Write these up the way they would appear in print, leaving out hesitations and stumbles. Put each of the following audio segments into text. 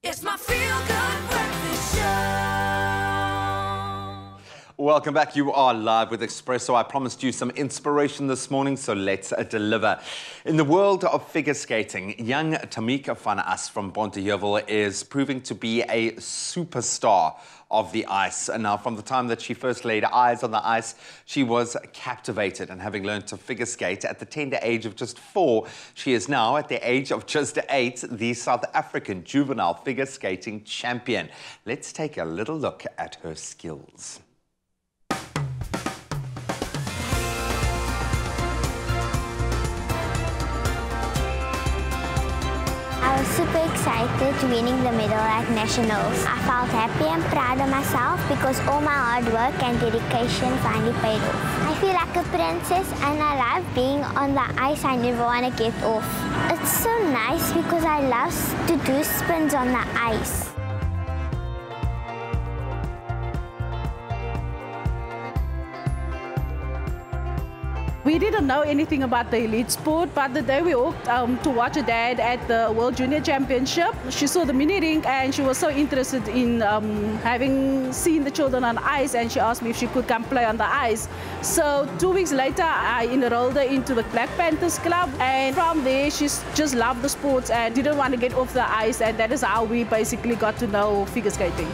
It's my feel-good breakfast show. Welcome back. You are live with Expresso. I promised you some inspiration this morning, so let's deliver. In the world of figure skating, young Tamika van As from Bonteheuwel is proving to be a superstar of the ice. And now, from the time that she first laid eyes on the ice, she was captivated. And having learned to figure skate at the tender age of just 4, she is now, at the age of just 8, the South African juvenile figure skating champion. Let's take a little look at her skills. I was super excited winning the medal at Nationals. I felt happy and proud of myself because all my hard work and dedication finally paid off. I feel like a princess and I love being on the ice. I never want to get off. It's so nice because I love to do spins on the ice. We didn't know anything about the elite sport, but the day we walked to watch her dad at the World Junior Championship, she saw the mini rink and she was so interested in having seen the children on ice, and she asked me if she could come play on the ice. So 2 weeks later, I enrolled her into the Black Panthers Club, and from there she's just loved the sports and didn't want to get off the ice, and that is how we basically got to know figure skating.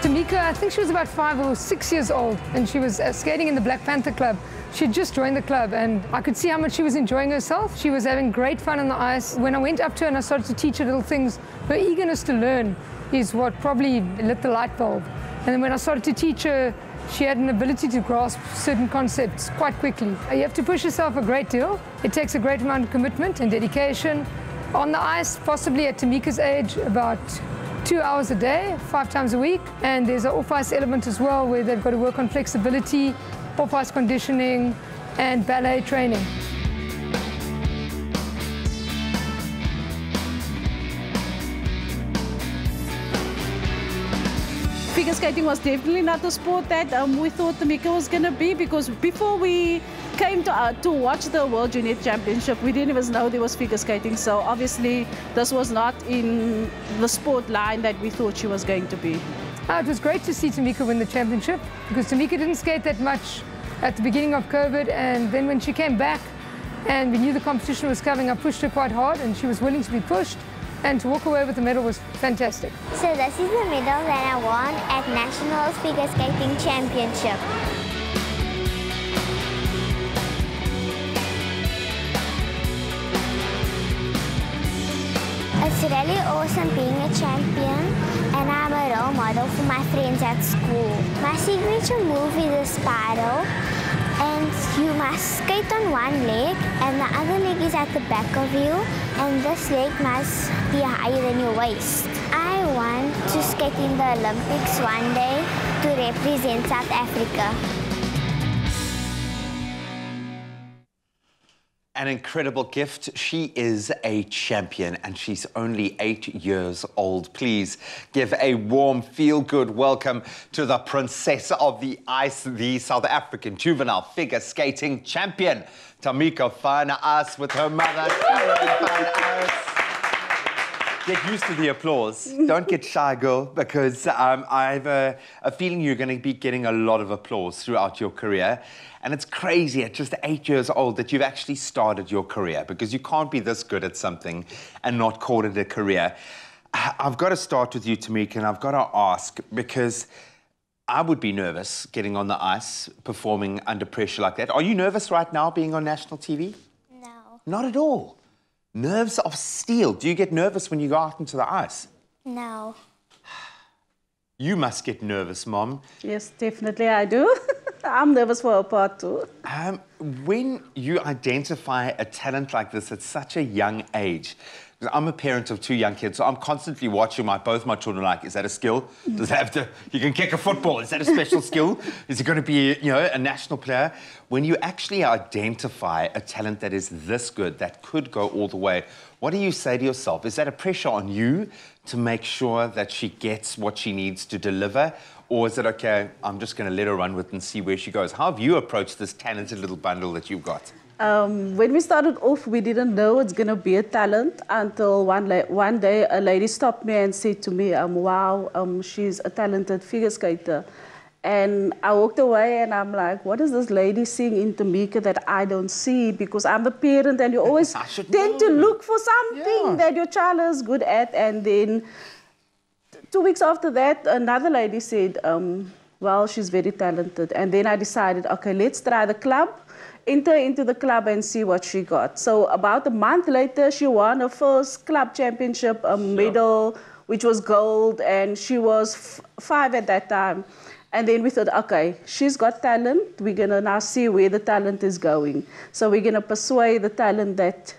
Tamika, I think she was about 5 or 6 years old, and she was skating in the Black Panther Club. She had just joined the club, and I could see how much she was enjoying herself. She was having great fun on the ice. When I went up to her and I started to teach her little things, her eagerness to learn is what probably lit the light bulb. And then when I started to teach her, she had an ability to grasp certain concepts quite quickly. You have to push yourself a great deal. It takes a great amount of commitment and dedication. On the ice, possibly at Tamika's age, about 2 hours a day, 5 times a week. And there's an off-ice element as well, where they've got to work on flexibility, off-ice conditioning, and ballet training. Figure skating was definitely not the sport that we thought Tamika was going to be, because before we came to watch the World Junior Championship, we didn't even know there was figure skating. So obviously this was not in the sport line that we thought she was going to be. It was great to see Tamika win the championship, because Tamika didn't skate that much at the beginning of COVID, and then when she came back and we knew the competition was coming, I pushed her quite hard and she was willing to be pushed. And to walk away with the medal was fantastic. So this is the medal that I won at Nationals Figure Skating Championship. It's really awesome being a champion, and I'm a role model for my friends at school. My signature move is a spiral, and you must skate on one leg and the other leg is at the back of you, and this leg must be higher than your waist. I want to skate in the Olympics one day to represent South Africa. An incredible gift. She is a champion and she's only 8 years old. Please give a warm, feel-good welcome to the Princess of the Ice, the South African juvenile figure skating champion, Tamika van As, with her mother, Van As. Get used to the applause. Don't get shy, girl, because I have a feeling you're going to be getting a lot of applause throughout your career. And it's crazy at just 8 years old that you've actually started your career, because you can't be this good at something and not call it a career. I've got to start with you, Tamika, and I've got to ask, because I would be nervous getting on the ice, performing under pressure like that. Are you nervous right now being on national TV? No. Not at all. Nerves of steel. Do you get nervous when you go out into the ice? No. You must get nervous, Mom. Yes, definitely I do. I'm nervous for a part too. When you identify a talent like this at such a young age, because I'm a parent of 2 young kids, so I'm constantly watching both my children like, is that a skill? Does it have to, you can kick a football, is that a special skill? Is it going to be, you know, a national player? When you actually identify a talent that is this good, that could go all the way, what do you say to yourself? Is that a pressure on you to make sure that she gets what she needs to deliver? Or is it, okay, I'm just going to let her run with it and see where she goes? How have you approached this talented little bundle that you've got? When we started off, we didn't know it's going to be a talent until one day a lady stopped me and said to me, wow, she's a talented figure skater. And I walked away and I'm like, what is this lady seeing in Tamika that I don't see? Because I'm the parent and you always tend to look for something that your child is good at. And then 2 weeks after that, another lady said, well, she's very talented. And then I decided, okay, let's try the club. Enter into the club and see what she got. So about a month later, she won her first club championship medal, which was gold, and she was 5 at that time. And then we thought, okay, she's got talent. We're going to now see where the talent is going. So we're going to persuade the talent that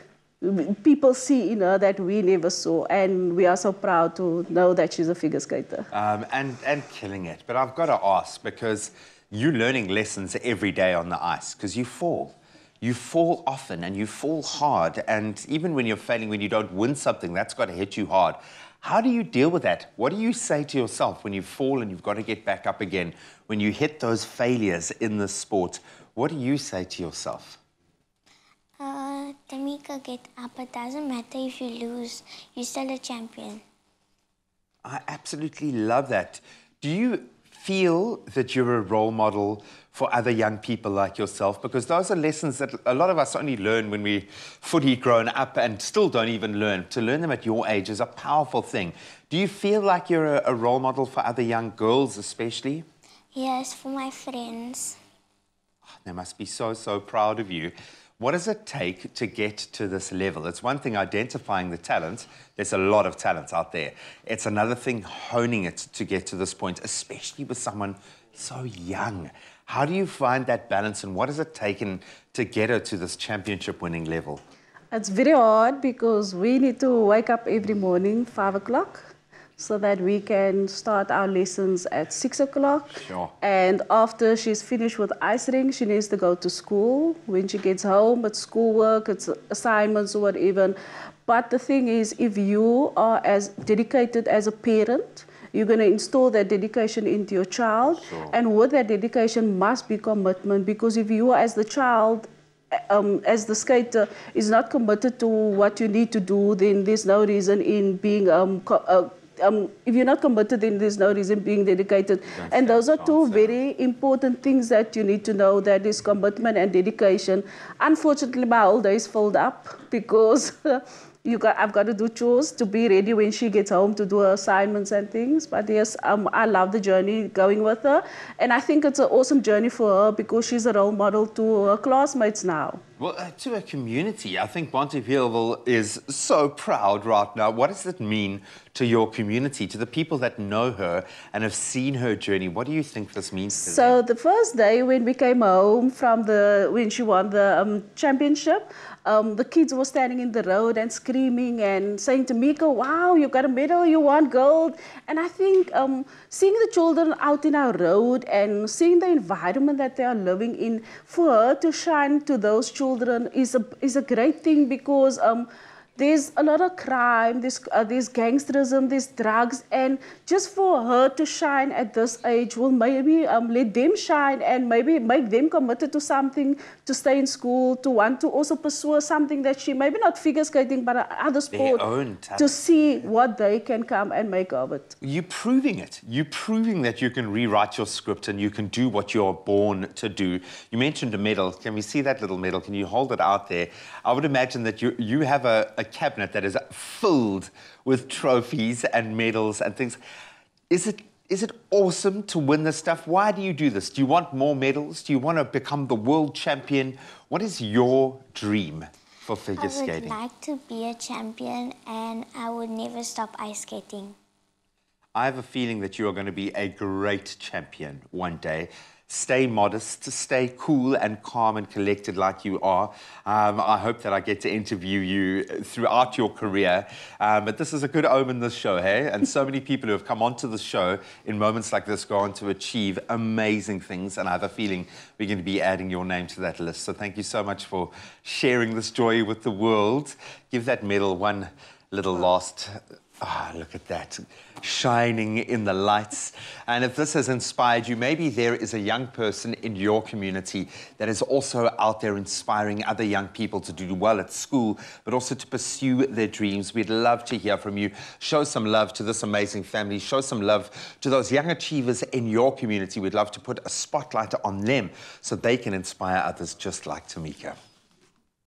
people see in her that we never saw. And we are so proud to know that she's a figure skater. And killing it. But I've got to ask, because you're learning lessons every day on the ice, because you fall. You fall often and you fall hard. And even when you're failing, when you don't win something, that's got to hit you hard. How do you deal with that? What do you say to yourself when you fall and you've got to get back up again? When you hit those failures in the sport, what do you say to yourself? Tamika, get up. It doesn't matter if you lose. You're still a champion. I absolutely love that. Do you feel that you're a role model for other young people like yourself? Because those are lessons that a lot of us only learn when we fully grown up and still don't even learn. To learn them at your age is a powerful thing. Do you feel like you're a role model for other young girls especially? Yes, for my friends. They must be so, so proud of you. What does it take to get to this level? It's one thing identifying the talent. There's a lot of talent out there. It's another thing honing it to get to this point, especially with someone so young. How do you find that balance, and what has it taken to get her to this championship winning level? It's very hard because we need to wake up every morning, 5 o'clock, so that we can start our lessons at 6 o'clock. Sure. And after she's finished with ice rink, she needs to go to school. When she gets home, it's schoolwork, it's assignments or whatever. But the thing is, if you are as dedicated as a parent, you're going to install that dedication into your child. Sure. And with that dedication must be commitment, because if you are as the child, as the skater, is not committed to what you need to do, then there's no reason in being if you're not committed, then there's no reason being dedicated. And those are two very important things that you need to know, that is commitment and dedication. Unfortunately, my whole day is filled up because I've got to do chores to be ready when she gets home to do her assignments and things. But yes, I love the journey going with her. And I think it's an awesome journey for her because she's a role model to her classmates now. Well, to a community, I think Bonteheuwel is so proud right now. What does it mean to your community, to the people that know her and have seen her journey? What do you think this means to them? So the first day when we came home from when she won the championship, the kids were standing in the road and screaming and saying to Mika, wow, you got a medal, you won gold. And I think seeing the children out in our road and seeing the environment that they are living in, for her to shine to those children is a great thing, because there's a lot of crime, there's gangsterism, there's drugs, and just for her to shine at this age will maybe let them shine and maybe make them committed to something, to stay in school, to want to also pursue something that she, maybe not figure skating, but other sport, to see what they can come and make of it. You're proving it. You're proving that you can rewrite your script and you can do what you're born to do. You mentioned a medal. Can we see that little medal? Can you hold it out there? I would imagine that you have a cabinet that is filled with trophies and medals and things. Is it awesome to win this stuff? Why do you do this? Do you want more medals? Do you want to become the world champion? What is your dream for figure skating? I would like to be a champion, and I would never stop ice skating. I have a feeling that you are going to be a great champion one day. Stay modest, stay cool and calm and collected like you are. I hope that I get to interview you throughout your career. But this is a good omen, this show, hey? And so many people who have come onto the show in moments like this go on to achieve amazing things. And I have a feeling we're going to be adding your name to that list. So thank you so much for sharing this joy with the world. Give that medal one little last Ah, look at that, shining in the lights. And if this has inspired you, maybe there is a young person in your community that is also out there inspiring other young people to do well at school, but also to pursue their dreams. We'd love to hear from you. Show some love to this amazing family. Show some love to those young achievers in your community. We'd love to put a spotlight on them so they can inspire others just like Tamika.